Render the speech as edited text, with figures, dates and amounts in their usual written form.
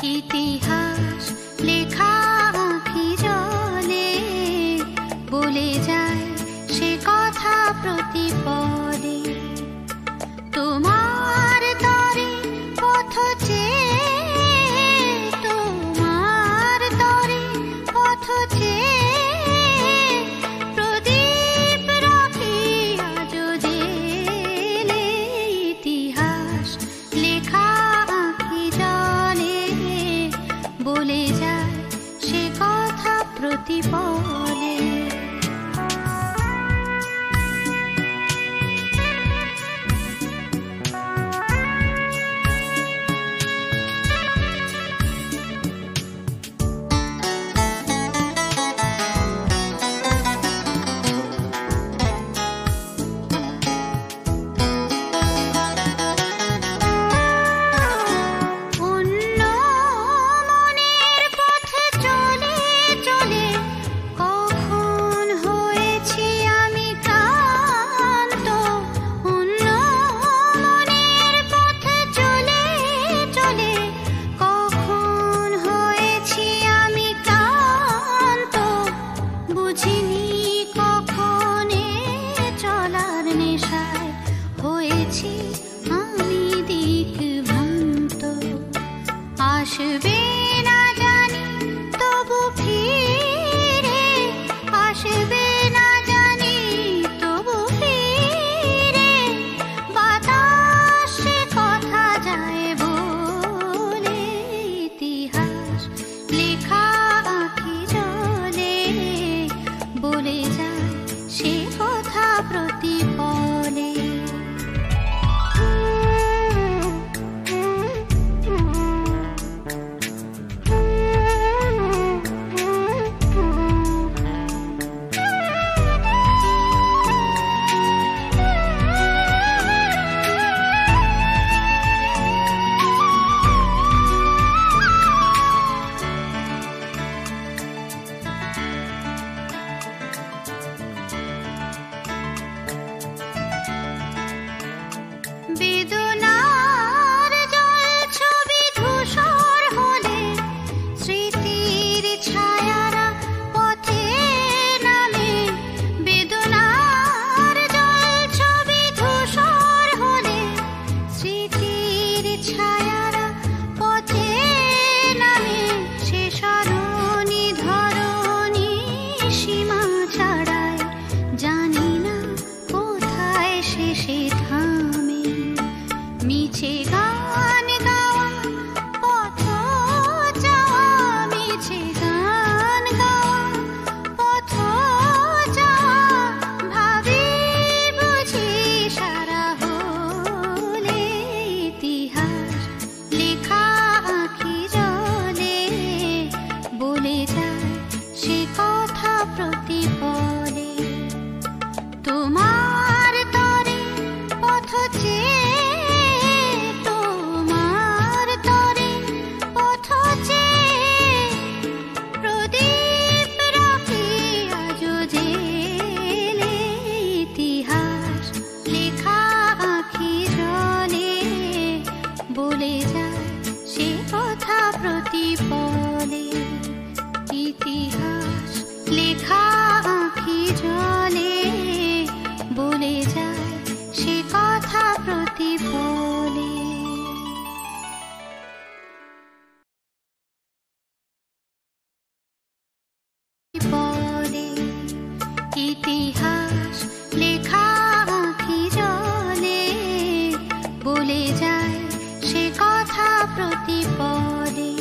ইতিহাস লেখা আঁখি জলে বলে যায় সে কথা প্রতি পদে। তোমার তরে পথ চেয়ে, তোমার তরে পথ চেয়ে প্রদীপ রাখি আজ জেলে। ইতিহাস লেখা আঁখি জলে বলে যায় সে কথা প্রতি পদে। আসবে না জানি তবু ফিরে, আসবে না জানি তবু ফিরে, বাতাস কথা যায় বলে। ইতিহাস লেখা আঁখি জলে বলে যায় সে কথা প্রতি পদে। বেদনার জল ছবি ধূসর হলে স্মৃতির ছায়ারা পথে নামে। বেদনার জল ছবি ধূসর হলে স্মৃতির ছায়ারা পথে নামে। সে স্মরণী ধরণী সীমা ছাড়ায় জানি না কোথায় শেষে থামে। মিছে গান গাওয়া পথ যাওয়া, মিছে গান গাওয়া পথ যাওয়া, ভাবি বুঝি সারা হলে। ইতিহাস লেখা আঁখি জলে বলে যায় সে কথা প্রতি পদে। তোমার তরে পথ চেয়ে, তোমার তরে পথ চেয়ে প্রদীপ রাখি আজ জেলে। ইতিহাস লেখা আঁখি জলে বলে যায় সে কথা প্রতি পদে। ইতিহাস লেখা আঁখি জলে বলে যায় সে কথা প্রতি পদে। ইতিহাস লেখা আঁখি জলে বলে যায় সে কথা প্রতি পদে।